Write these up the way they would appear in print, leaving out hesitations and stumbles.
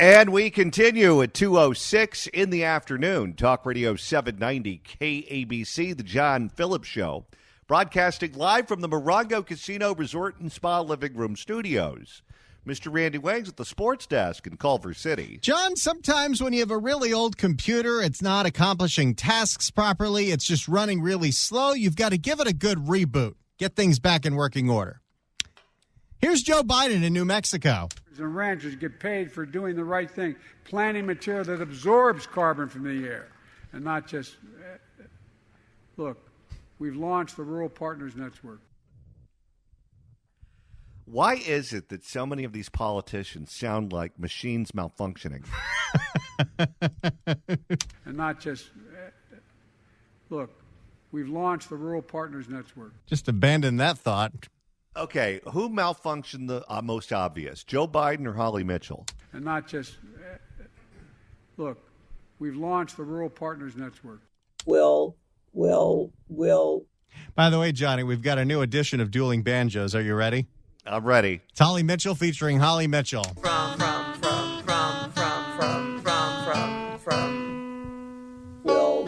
And we continue at 2:06 in the afternoon. Talk Radio 790 KABC, the John Phillips Show, broadcasting live from the Morongo Casino Resort and Spa Living Room Studios. Mr. Randy Wangs at the sports desk in Culver City. John, sometimes when you have a really old computer, it's not accomplishing tasks properly. It's just running really slow. You've got to give it a good reboot. Get things back in working order. Here's Joe Biden in New Mexico. And ranchers get paid for doing the right thing, planting material that absorbs carbon from the air, and not just, look, we've launched the Rural Partners Network. Why is it that so many of these politicians sound like machines malfunctioning? And not just, look, we've launched the Rural Partners Network. Just abandon that thought. Okay, who malfunctioned the most obvious, Joe Biden or Holly Mitchell? And not just, look, we've launched the Rural Partners Network. Well. By the way, Johnny, we've got a new edition of Dueling Banjos. Are you ready? I'm ready. It's Holly Mitchell featuring Holly Mitchell. From. Well.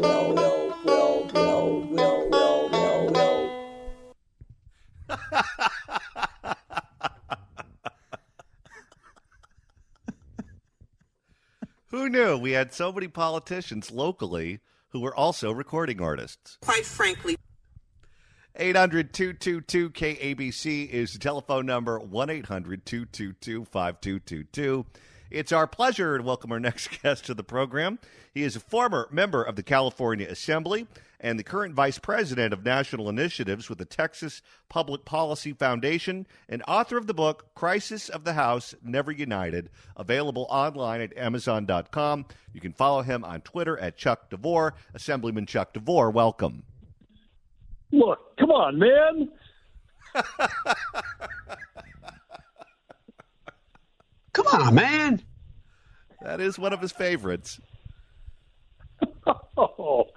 Who knew we had so many politicians locally who were also recording artists? Quite frankly. 800-222-KABC is the telephone number, 1-800-222-5222. It's our pleasure to welcome our next guest to the program. He is a former member of the California Assembly and the current vice president of national initiatives with the Texas Public Policy Foundation and author of the book Crisis of the House, Never United, available online at Amazon.com. You can follow him on Twitter at Chuck Devore. Assemblyman Chuck Devore, welcome. Look, come on, man. Come on, man. That is one of his favorites. Oh,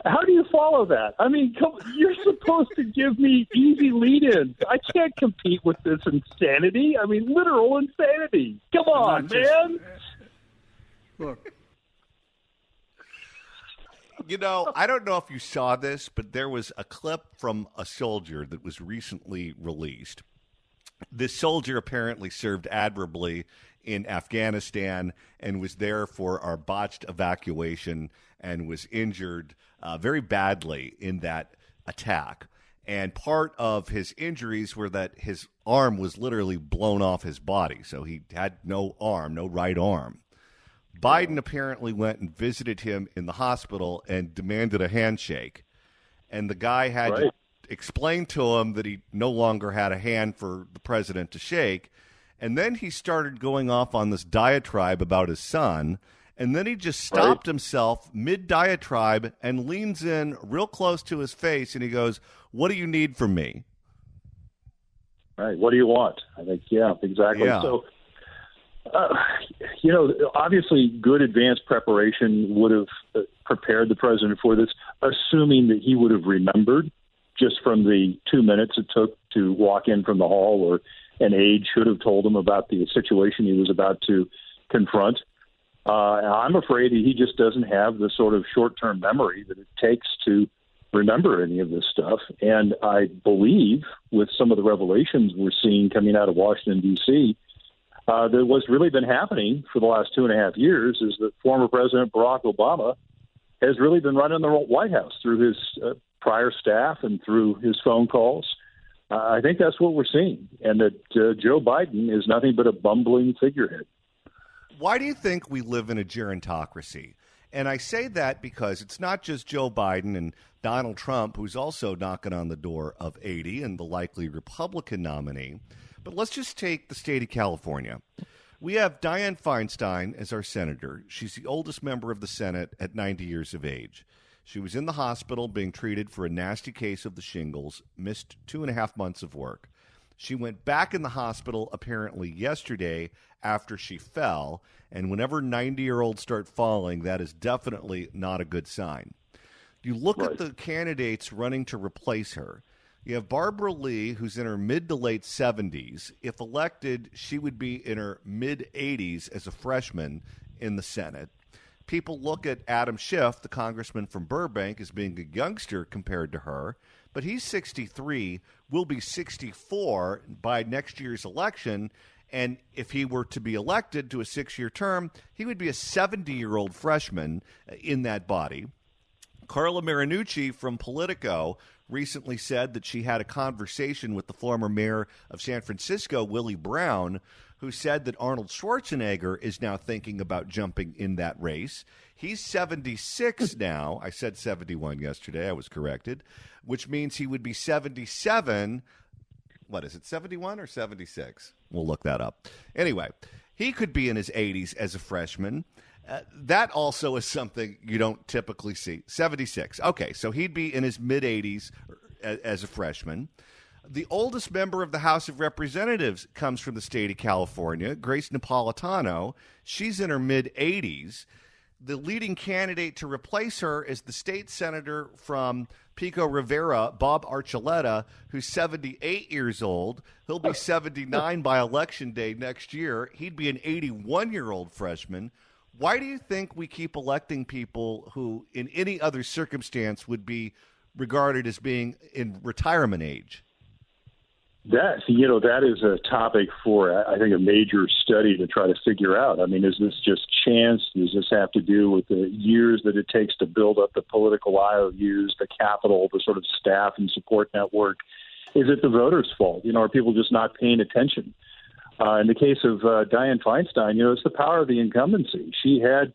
how do you follow that? I mean, you're supposed to give me easy lead-ins. I can't compete with this insanity. I mean, literal insanity. Come on, man. Look. You know, I don't know if you saw this, but there was a clip from a soldier that was recently released. This soldier apparently served admirably in Afghanistan and was there for our botched evacuation and was injured very badly in that attack. And part of his injuries were that his arm was literally blown off his body. So he had no arm, no right arm. Biden apparently went and visited him in the hospital and demanded a handshake. And the guy had to explain to him that he no longer had a hand for the president to shake. And then he started going off on this diatribe about his son. And then he just stopped himself mid-diatribe and leans in real close to his face. And he goes, "What do you need from me?" Right. What do you want? I think, yeah, exactly. Yeah. So, obviously good advanced preparation would have prepared the president for this, assuming that he would have remembered just from the 2 minutes it took to walk in from the hall, or an aide should have told him about the situation he was about to confront. I'm afraid he just doesn't have the sort of short-term memory that it takes to remember any of this stuff. And I believe with some of the revelations we're seeing coming out of Washington, D.C., that what's really been happening for the last 2.5 years is that former President Barack Obama has really been running the White House through his prior staff and through his phone calls. I think that's what we're seeing, and that Joe Biden is nothing but a bumbling figurehead. Why do you think we live in a gerontocracy? And I say that because it's not just Joe Biden and Donald Trump, who's also knocking on the door of 80 and the likely Republican nominee. But let's just take the state of California. We have Dianne Feinstein as our senator. She's the oldest member of the Senate at 90 years of age. She was in the hospital being treated for a nasty case of the shingles, missed 2.5 months of work. She went back in the hospital apparently yesterday after she fell, and whenever 90-year-olds start falling, that is definitely not a good sign. You look at the candidates running to replace her. You have Barbara Lee, who's in her mid to late 70s. If elected, she would be in her mid 80s as a freshman in the Senate. People look at Adam Schiff, the congressman from Burbank, as being a youngster compared to her, but he's 63, will be 64 by next year's election, and if he were to be elected to a 6-year term, he would be a 70-year-old freshman in that body. Carla Marinucci from Politico recently said that she had a conversation with the former mayor of San Francisco, Willie Brown, who said that Arnold Schwarzenegger is now thinking about jumping in that race. He's 76 now. I said 71 yesterday. I was corrected, which means he would be 77. What is it, 71 or 76? We'll look that up. Anyway, he could be in his 80s as a freshman. That also is something you don't typically see. 76. Okay, so he'd be in his mid-80s as a freshman. The oldest member of the House of Representatives comes from the state of California, Grace Napolitano. She's in her mid-80s. The leading candidate to replace her is the state senator from Pico Rivera, Bob Archuleta, who's 78 years old. He'll be 79 by Election Day next year. He'd be an 81-year-old freshman. Why do you think we keep electing people who, in any other circumstance, would be regarded as being in retirement age? That is a topic for, I think, a major study to try to figure out. I mean, is this just chance? Does this have to do with the years that it takes to build up the political IOUs, the capital, the sort of staff and support network? Is it the voters' fault? Are people just not paying attention? In the case of Dianne Feinstein, it's the power of the incumbency. She had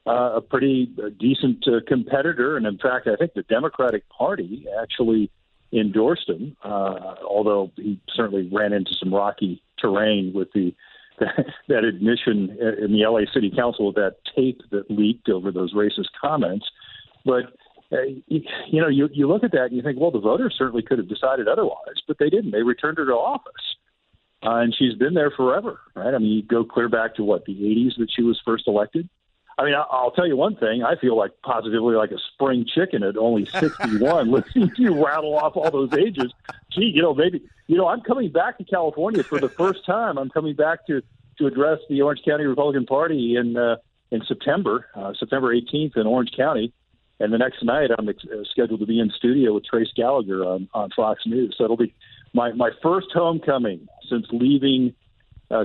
a pretty decent competitor, and in fact, I think the Democratic Party actually endorsed him, although he certainly ran into some rocky terrain with that admission in the LA City Council of that tape that leaked over those racist comments. But you look at that and you think, well, the voters certainly could have decided otherwise, but they didn't. They returned her to office. And she's been there forever, right? I mean, you go clear back to, the 80s that she was first elected? I mean, I'll tell you one thing. I feel like positively like a spring chicken at only 61. Listening to you rattle off all those ages. Gee, maybe, I'm coming back to California for the first time. I'm coming back to address the Orange County Republican Party in September 18th in Orange County. And the next night, I'm scheduled to be in studio with Trace Gallagher on Fox News. So it'll be my first homecoming since leaving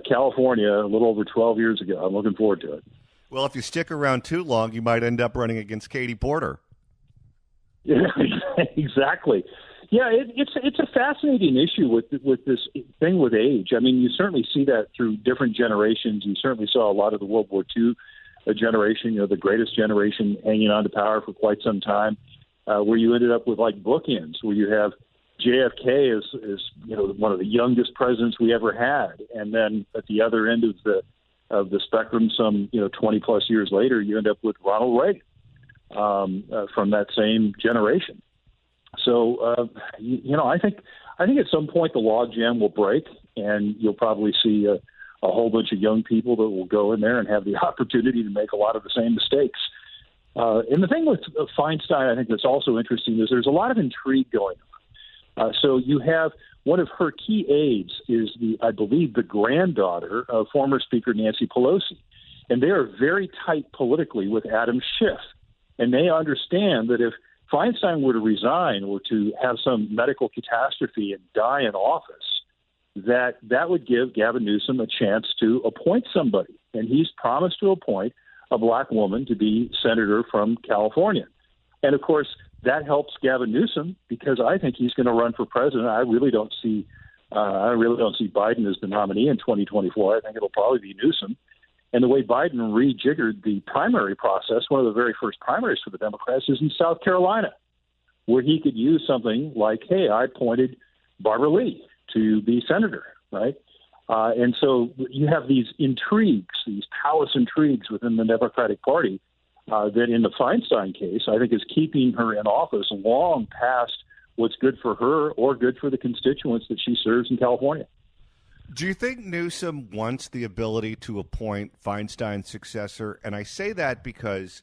California a little over 12 years ago. I'm looking forward to it. Well, if you stick around too long, you might end up running against Katie Porter. Yeah, exactly. Yeah, it's a fascinating issue with this thing with age. I mean, you certainly see that through different generations. You certainly saw a lot of the World War II generation, the greatest generation, hanging on to power for quite some time, where you ended up with like bookends, where you have JFK is one of the youngest presidents we ever had, and then at the other end of the spectrum, some 20 plus years later, you end up with Ronald Reagan from that same generation. So I think at some point the logjam will break, and you'll probably see a whole bunch of young people that will go in there and have the opportunity to make a lot of the same mistakes. And the thing with Feinstein, I think that's also interesting, is there's a lot of intrigue going on. So you have one of her key aides is I believe the granddaughter of former Speaker Nancy Pelosi. And they are very tight politically with Adam Schiff. And they understand that if Feinstein were to resign or to have some medical catastrophe and die in office, that would give Gavin Newsom a chance to appoint somebody. And he's promised to appoint a black woman to be senator from California. And, of course, that helps Gavin Newsom because I think he's going to run for president. I really don't see Biden as the nominee in 2024. I think it'll probably be Newsom. And the way Biden rejiggered the primary process, one of the very first primaries for the Democrats is in South Carolina, where he could use something like, hey, I appointed Barbara Lee to be senator, right? And so you have these intrigues, these palace intrigues within the Democratic Party that in the Feinstein case, I think is keeping her in office long past what's good for her or good for the constituents that she serves in California. Do you think Newsom wants the ability to appoint Feinstein's successor? And I say that because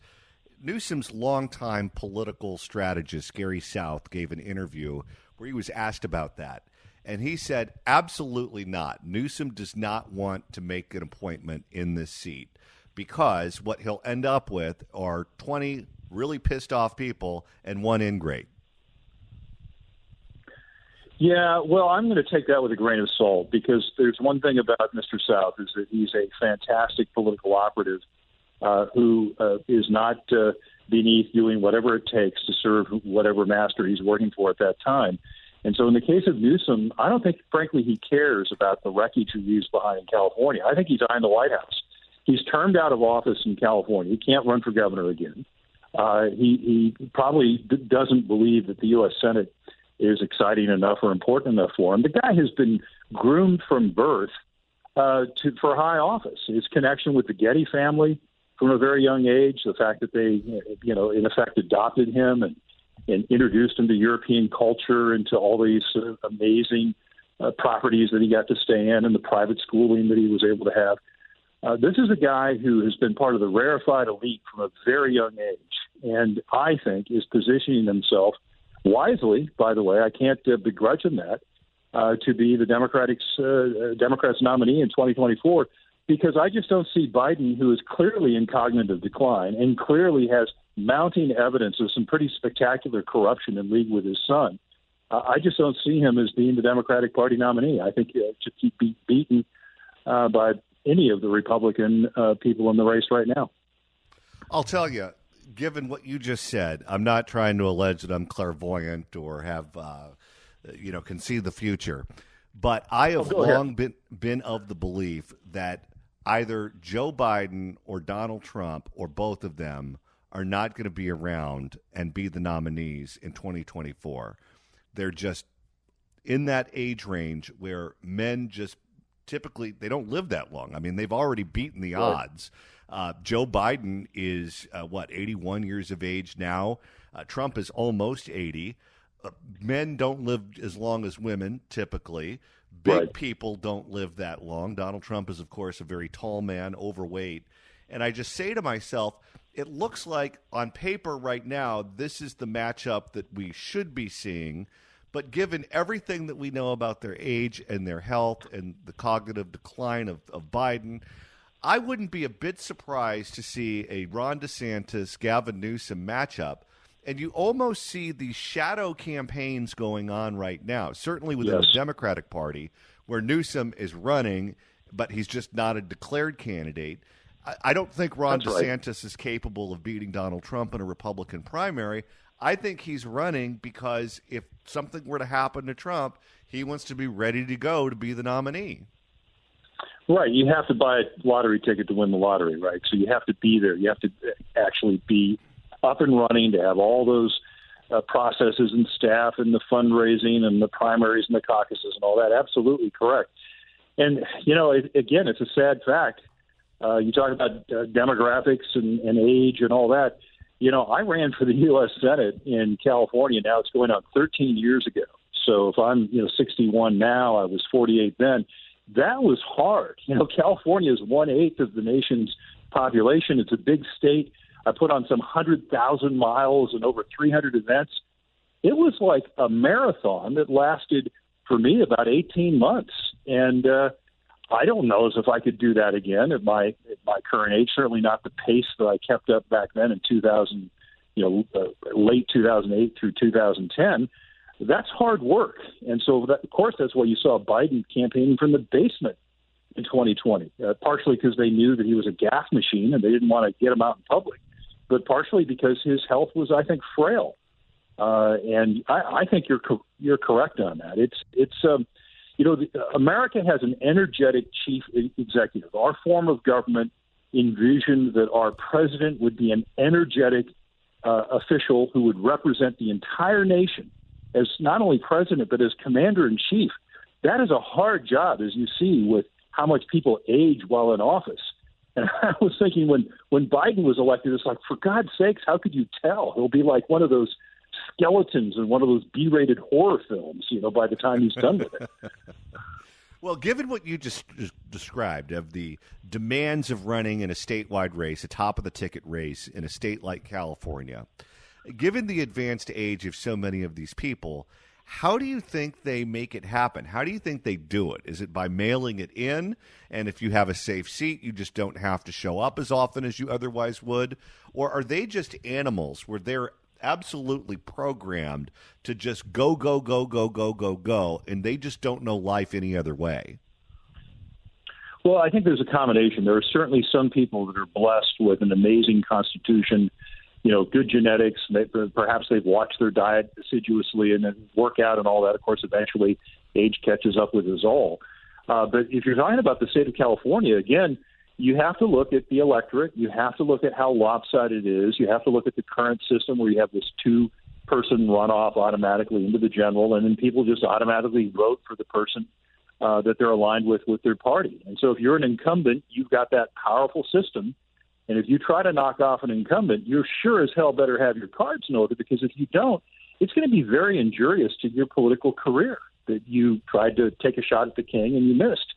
Newsom's longtime political strategist, Gary South, gave an interview where he was asked about that. And he said, absolutely not. Newsom does not want to make an appointment in this seat because what he'll end up with are 20 really pissed off people and one ingrate. Yeah, well, I'm going to take that with a grain of salt because there's one thing about Mr. South is that he's a fantastic political operative who is not beneath doing whatever it takes to serve whatever master he's working for at that time. And so in the case of Newsom, I don't think, frankly, he cares about the wreckage he leaves behind in California. I think he's eyeing the White House. He's termed out of office in California. He can't run for governor again. He probably doesn't believe that the U.S. Senate is exciting enough or important enough for him. The guy has been groomed from birth for high office. His connection with the Getty family from a very young age, the fact that they, in effect adopted him and introduced him to European culture and to all these amazing properties that he got to stay in and the private schooling that he was able to have. This is a guy who has been part of the rarefied elite from a very young age, and I think is positioning himself wisely, by the way. I can't begrudge him that, to be the Democrats' nominee in 2024, because I just don't see Biden, who is clearly in cognitive decline and clearly has mounting evidence of some pretty spectacular corruption in league with his son. I just don't see him as being the Democratic Party nominee. I think to be beaten by any of the Republican people in the race right now. I'll tell you, given what you just said, I'm not trying to allege that I'm clairvoyant or have, can see the future. But I have long been of the belief that either Joe Biden or Donald Trump or both of them are not going to be around and be the nominees in 2024. They're just in that age range where men just typically, they don't live that long. I mean, they've already beaten the odds. Joe Biden is, 81 years of age now. Trump is almost 80. Men don't live as long as women, typically. Big people don't live that long. Donald Trump is, of course, a very tall man, overweight. And I just say to myself, it looks like on paper right now, this is the matchup that we should be seeing. But given everything that we know about their age and their health and the cognitive decline of Biden, I wouldn't be a bit surprised to see a Ron DeSantis, Gavin Newsom matchup. And you almost see these shadow campaigns going on right now, certainly within the Democratic Party, where Newsom is running, but he's just not a declared candidate. I don't think Ron DeSantis is capable of beating Donald Trump in a Republican primary. I think he's running because if something were to happen to Trump, he wants to be ready to go to be the nominee. Right. You have to buy a lottery ticket to win the lottery, right? So you have to be there. You have to actually be up and running, to have all those processes and staff and the fundraising and the primaries and the caucuses and all that. Absolutely correct. And, again, it's a sad fact. You talk about demographics and age and all that. I ran for the U.S. Senate in California. Now it's going on 13 years ago. So if I'm, 61 now, I was 48 then. That was hard. California is 1/8 of the nation's population. It's a big state. I put on some 100,000 miles and over 300 events. It was like a marathon that lasted, for me, about 18 months. And I don't know as if I could do that again at my current age. Certainly not the pace that I kept up back then in 2000, late 2008 through 2010. That's hard work. And so, of course, that's why you saw Biden campaigning from the basement in 2020, partially because they knew that he was a gaffe machine and they didn't want to get him out in public, but partially because his health was, I think, frail. And I think you're correct on that. America has an energetic chief executive. Our form of government envisioned that our president would be an energetic official who would represent the entire nation as not only president, but as commander-in-chief. That is a hard job, as you see, with how much people age while in office. And I was thinking when Biden was elected, it's like, for God's sakes, how could you tell? He'll be like one of those skeletons in one of those B-rated horror films, by the time he's done with it. Well, given what you just described of the demands of running in a statewide race, a top-of-the-ticket race in a state like California, given the advanced age of so many of these people, How do you think they make it happen? How do you think they do it? Is it by mailing it in, and if you have a safe seat, you just don't have to show up as often as you otherwise would? Or are they just animals where they're absolutely programmed to just go, go, go, go, go, go, go, and they just don't know life any other way? Well, I think there's a combination. There are certainly some people that are blessed with an amazing constitution, good genetics. Perhaps they've watched their diet assiduously and then work out and all that. Of course, eventually age catches up with us all. But if you're talking about the state of California, again, you have to look at the electorate. You have to look at how lopsided it is. You have to look at the current system where you have this two-person runoff automatically into the general, and then people just automatically vote for the person that they're aligned with their party. And so if you're an incumbent, you've got that powerful system. And if you try to knock off an incumbent, you're sure as hell better have your cards in order, because if you don't, it's going to be very injurious to your political career that you tried to take a shot at the king and you missed.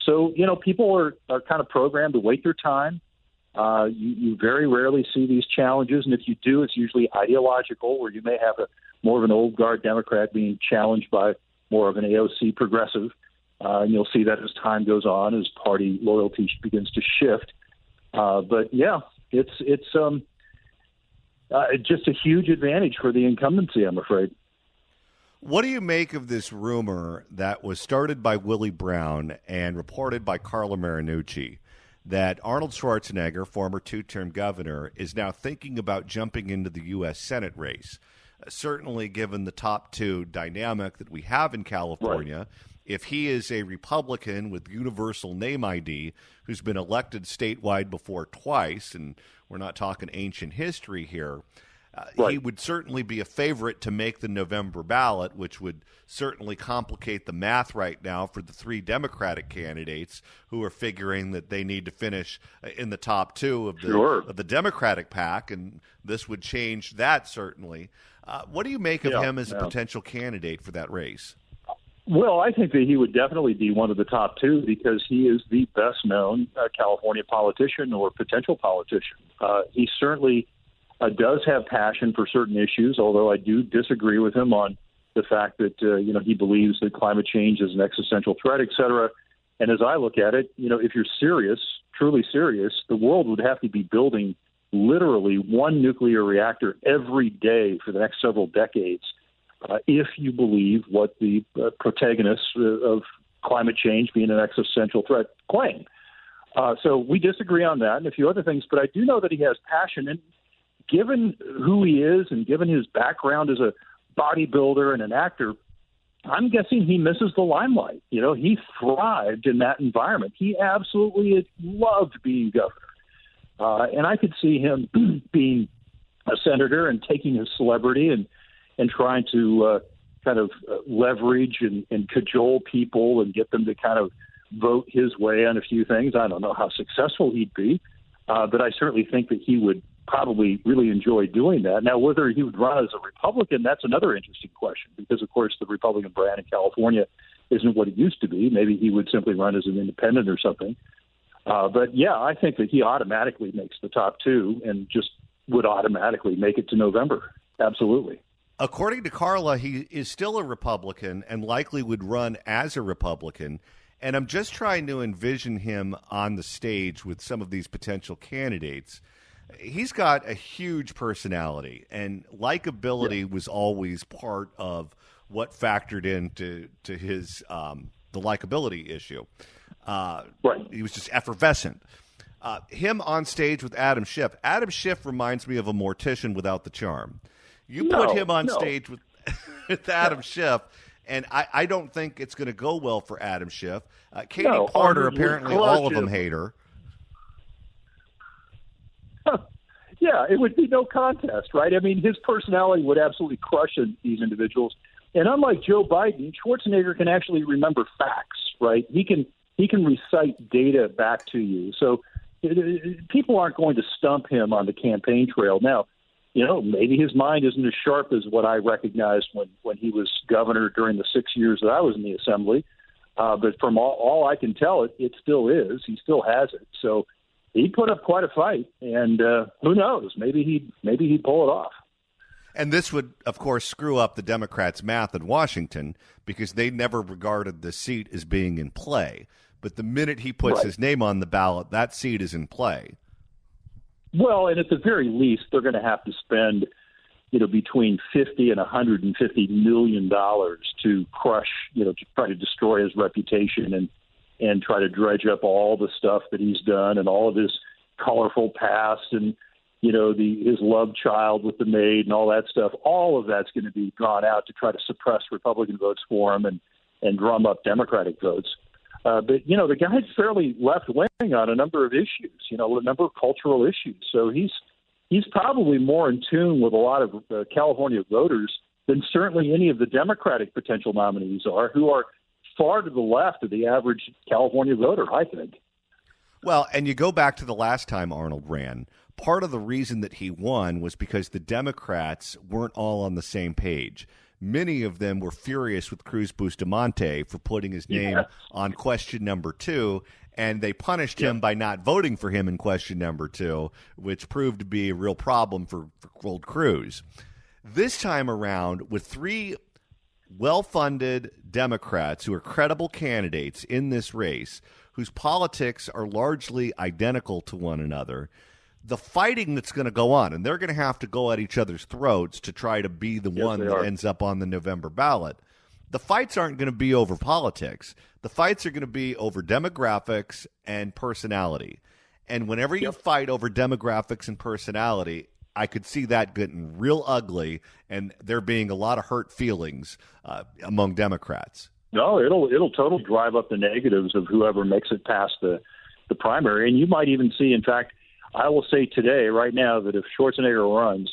So, people are kind of programmed to wait their time. You very rarely see these challenges. And if you do, it's usually ideological, where you may have more of an old guard Democrat being challenged by more of an AOC progressive. And you'll see that as time goes on, as party loyalty begins to shift. But yeah, it's just a huge advantage for the incumbency, I'm afraid. What do you make of this rumor that was started by Willie Brown and reported by Carla Marinucci that Arnold Schwarzenegger, former two-term governor, is now thinking about jumping into the U.S. Senate race? Certainly, given the top two dynamic that we have in California, right. If he is a Republican with universal name ID who's been elected statewide before twice, and we're not talking ancient history here, right. He would certainly be a favorite to make the November ballot, which would certainly complicate the math right now for the three Democratic candidates who are figuring that they need to finish in the top two of the Democratic pack, and this would change that certainly. What do you make of him as a potential candidate for that race? Well, I think that he would definitely be one of the top two, because he is the best-known California politician or potential politician. He certainly does have passion for certain issues, although I do disagree with him on the fact that, he believes that climate change is an existential threat, et cetera. And as I look at it, if you're serious, truly serious, the world would have to be building literally one nuclear reactor every day for the next several decades. If you believe what the protagonists of climate change being an existential threat claim. So we disagree on that and a few other things, but I do know that he has passion. And given who he is and given his background as a bodybuilder and an actor, I'm guessing he misses the limelight. He thrived in that environment. He absolutely loved being governor. And I could see him being a senator and taking his celebrity and trying to kind of leverage and cajole people and get them to kind of vote his way on a few things. I don't know how successful he'd be, but I certainly think that he would probably really enjoy doing that. Now, whether he would run as a Republican, that's another interesting question, because, of course, the Republican brand in California isn't what it used to be. Maybe he would simply run as an independent or something. But, yeah, I think that he automatically makes the top two and just would automatically make it to November. Absolutely. According to Carla, he is still a Republican and likely would run as a Republican. And I'm just trying to envision him on the stage with some of these potential candidates. He's got a huge personality, and likability was always part of what factored into his the likability issue. Right. He was just effervescent. Him on stage with Adam Schiff. Adam Schiff reminds me of a mortician without the charm. You put him on stage with Adam Schiff, and I don't think it's going to go well for Adam Schiff. Katie Porter, apparently all of them hate her. Yeah, it would be no contest, right? I mean, his personality would absolutely crush these individuals. And unlike Joe Biden, Schwarzenegger can actually remember facts, right? He can recite data back to you. So people aren't going to stump him on the campaign trail. Now, maybe his mind isn't as sharp as what I recognized when he was governor during the 6 years that I was in the assembly. But from all I can tell, it still is. He still has it. So he put up quite a fight, and who knows? Maybe he'd pull it off. And this would, of course, screw up the Democrats' math in Washington because they never regarded the seat as being in play. But the minute he puts his name on the ballot, that seat is in play. Well, and at the very least, they're going to have to spend, between $50 and $150 million to crush, to try to destroy his reputation and try to dredge up all the stuff that he's done and all of his colorful past and his love child with the maid and all that stuff. All of that's going to be drawn out to try to suppress Republican votes for him and drum up Democratic votes. But the guy's fairly left-wing on a number of issues, a number of cultural issues. So he's probably more in tune with a lot of California voters than certainly any of the Democratic potential nominees are, who are far to the left of the average California voter, I think. Well, and you go back to the last time Arnold ran. Part of the reason that he won was because the Democrats weren't all on the same page. Many of them were furious with Cruz Bustamante for putting his name on question number 2, and they punished him by not voting for him in question number 2, which proved to be a real problem for old Cruz. This time around, with 3 well-funded Democrats who are credible candidates in this race, whose politics are largely identical to one another, the fighting that's going to go on, and they're going to have to go at each other's throats to try to be the one that ends up on the November ballot. The fights aren't going to be over politics. The fights are going to be over demographics and personality. And whenever you fight over demographics and personality, I could see that getting real ugly and there being a lot of hurt feelings among Democrats. No, it'll totally drive up the negatives of whoever makes it past the primary. And you might even see, in fact, I will say today, right now, that if Schwarzenegger runs,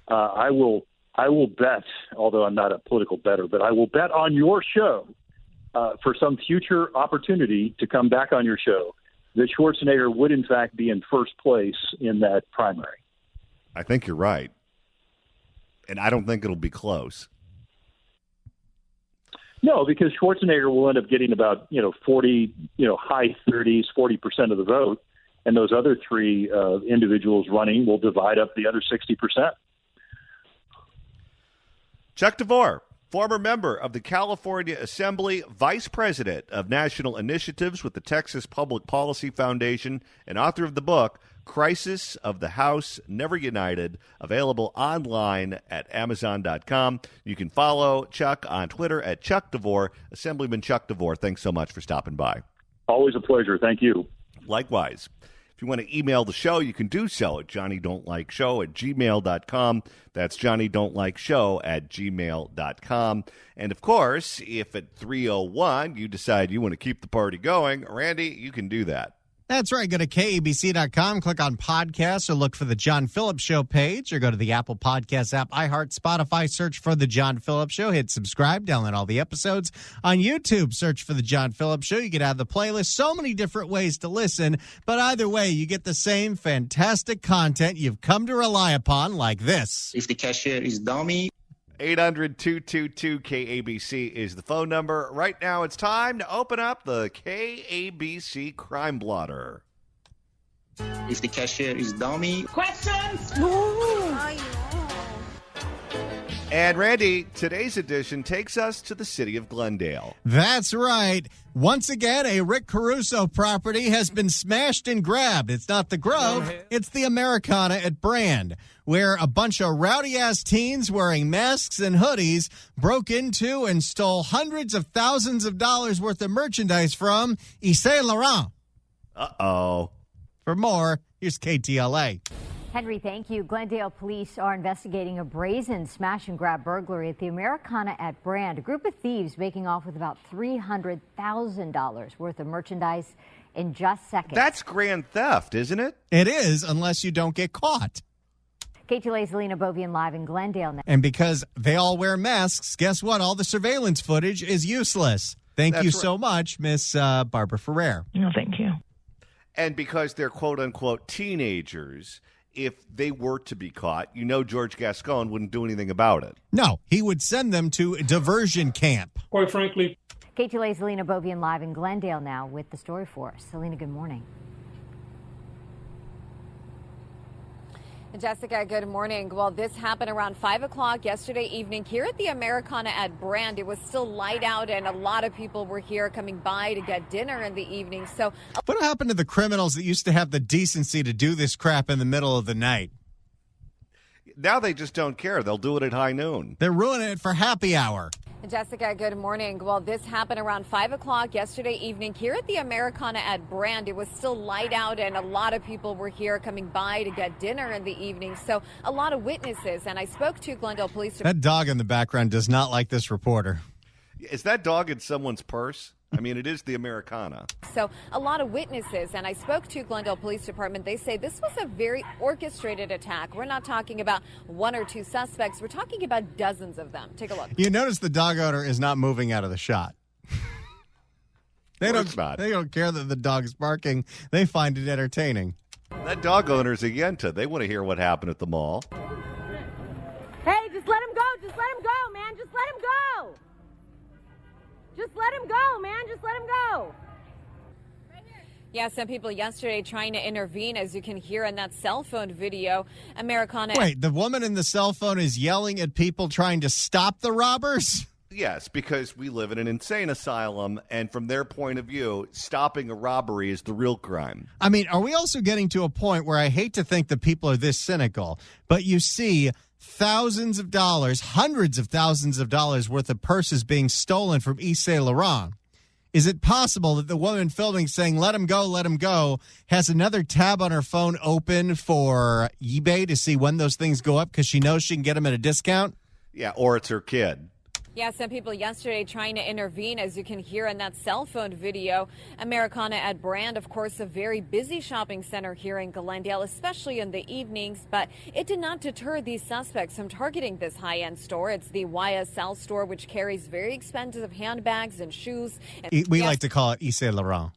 I will bet, although I'm not a political bettor, but I will bet on your show for some future opportunity to come back on your show that Schwarzenegger would, in fact, be in first place in that primary. I think you're right. And I don't think it'll be close. No, because Schwarzenegger will end up getting about, 40, high 30s, 40% of the vote. And those other 3 individuals running will divide up the other 60%. Chuck Devore, former member of the California Assembly, Vice President of National Initiatives with the Texas Public Policy Foundation, and author of the book, Crisis of the House Never United, available online at Amazon.com. You can follow Chuck on Twitter at Chuck Devore. Assemblyman Chuck Devore, thanks so much for stopping by. Always a pleasure. Thank you. Likewise. If you want to email the show, you can do so at johnnydon'tlikeshow@gmail.com. That's johnnydon'tlikeshow@gmail.com. And, of course, if at 3:01 you decide you want to keep the party going, Randy, you can do that. That's right. Go to KABC.com, click on podcasts, or look for the John Phillips Show page, or go to the Apple Podcast app, iHeart, Spotify, search for the John Phillips Show, hit subscribe, download all the episodes. On YouTube, search for the John Phillips Show. You get out of the playlist. So many different ways to listen, but either way, you get the same fantastic content you've come to rely upon, like this. If the cashier is dummy. 800-222-KABC is the phone number. Right now, it's time to open up the KABC Crime Blotter. If the cashier is dummy. Questions? And Randy, today's edition takes us to the city of Glendale. That's right. Once again, a Rick Caruso property has been smashed and grabbed. It's not the Grove, it's the Americana at Brand, where a bunch of rowdy-ass teens wearing masks and hoodies broke into and stole hundreds of thousands of dollars worth of merchandise from Yves Saint Laurent. Uh-oh. For more, here's KTLA. Henry, thank you. Glendale police are investigating a brazen smash-and-grab burglary at the Americana at Brand. A group of thieves making off with about $300,000 worth of merchandise in just seconds. That's grand theft, isn't it? It is, unless you don't get caught. KTLA's Alina Bovian live in Glendale now. And because they all wear masks, guess what? All the surveillance footage is useless. Thank you so much, Miss Barbara Ferrer. No, thank you. And because they're quote-unquote teenagers, if they were to be caught, George Gascon wouldn't do anything about it. No, he would send them to a diversion camp. Quite frankly. KTLA's Alina Bovian live in Glendale now with the story for us. Alina, good morning. Jessica, good morning. Well, this happened around 5 o'clock yesterday evening here at the Americana at Brand. It was still light out and a lot of people were here coming by to get dinner in the evening. So, what happened to the criminals that used to have the decency to do this crap in the middle of the night? Now they just don't care. They'll do it at high noon. They're ruining it for happy hour. Jessica, good morning. Well, this happened around 5 o'clock yesterday evening here at the Americana at Brand. It was still light out and a lot of people were here coming by to get dinner in the evening. So a lot of witnesses. And I spoke to Glendale Police Department. That dog in the background does not like this reporter. Is that dog in someone's purse? I mean, it is the Americana. So a lot of witnesses, and I spoke to Glendale Police Department. They say this was a very orchestrated attack. We're not talking about one or two suspects. We're talking about dozens of them. Take a look. You notice the dog owner is not moving out of the shot. They don't care that the dog's barking. They find it entertaining. That dog owner's a yenta. They want to hear what happened at the mall. Hey, just let him go. Just let him go, man. Just let him go. Just let him go, man. Just let him go. Yeah, some people yesterday trying to intervene, as you can hear in that cell phone video. Americana. Wait, the woman in the cell phone is yelling at people trying to stop the robbers? Yes, because we live in an insane asylum, and from their point of view, stopping a robbery is the real crime. I mean, are we also getting to a point where I hate to think that people are this cynical, but you see thousands of dollars, hundreds of thousands of dollars worth of purses being stolen from Yves Saint Laurent? Is it possible that the woman filming saying, let him go, has another tab on her phone open for eBay to see when those things go up because she knows she can get them at a discount? Yeah, or it's her kid. Yeah, some people yesterday trying to intervene, as you can hear in that cell phone video. Americana at Brand, of course, a very busy shopping center here in Glendale, especially in the evenings. But it did not deter these suspects from targeting this high-end store. It's the YSL store, which carries very expensive handbags and shoes. We like to call it Yves Saint Laurent.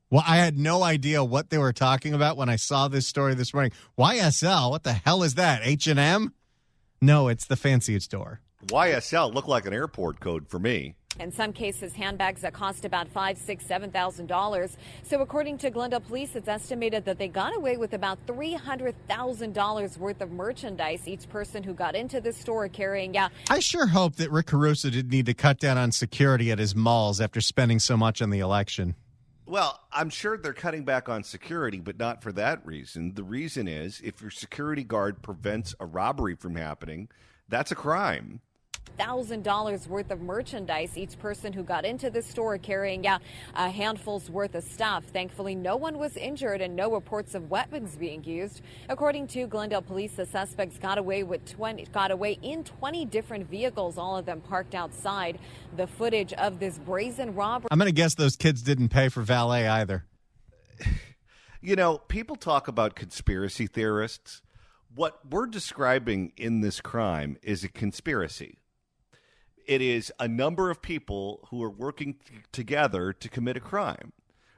Well, I had no idea what they were talking about when I saw this story this morning. YSL? What the hell is that? H&M? No, it's the fancy store. YSL looked like an airport code for me. In some cases, handbags that cost about $5,000, $6,000, $7,000. So according to Glendale Police, it's estimated that they got away with about $300,000 worth of merchandise. Each person who got into the store carrying out. I sure hope that Rick Caruso didn't need to cut down on security at his malls after spending so much on the election. Well, I'm sure they're cutting back on security, but not for that reason. The reason is if your security guard prevents a robbery from happening, that's a crime. $1,000 worth of merchandise. Each person who got into the store carrying out handfuls worth of stuff. Thankfully, no one was injured and no reports of weapons being used. According to Glendale Police, the suspects got away in 20 different vehicles, all of them parked outside. The footage of this brazen robbery. I'm going to guess those kids didn't pay for valet either. You know, people talk about conspiracy theorists. What we're describing in this crime is a conspiracy. It is a number of people who are working together to commit a crime.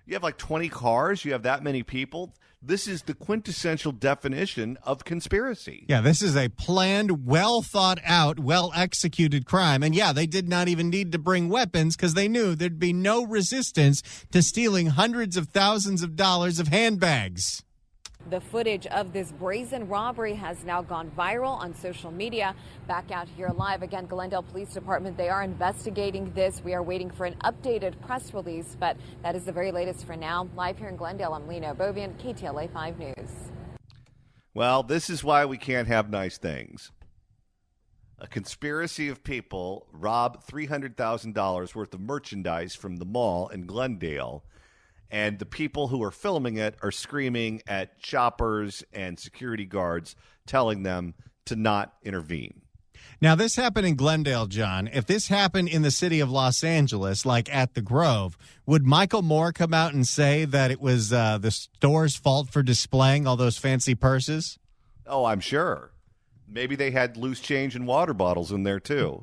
You have like 20 cars. You have that many people. This is the quintessential definition of conspiracy. Yeah, this is a planned, well thought out, well executed crime. And yeah, they did not even need to bring weapons because they knew there'd be no resistance to stealing hundreds of thousands of dollars of handbags. The footage of this brazen robbery has now gone viral on social media. Back out here live again, Glendale Police Department, they are investigating this. We are waiting for an updated press release, but that is the very latest for now. Live here in Glendale, I'm Lena Bovian, KTLA 5 News. Well, this is why we can't have nice things. A conspiracy of people rob $300,000 worth of merchandise from the mall in Glendale. And the people who are filming it are screaming at shoppers and security guards, telling them to not intervene. Now, this happened in Glendale, John. If this happened in the city of Los Angeles, like at the Grove, would Michael Moore come out and say that it was the store's fault for displaying all those fancy purses? Oh, I'm sure. Maybe they had loose change and water bottles in there, too.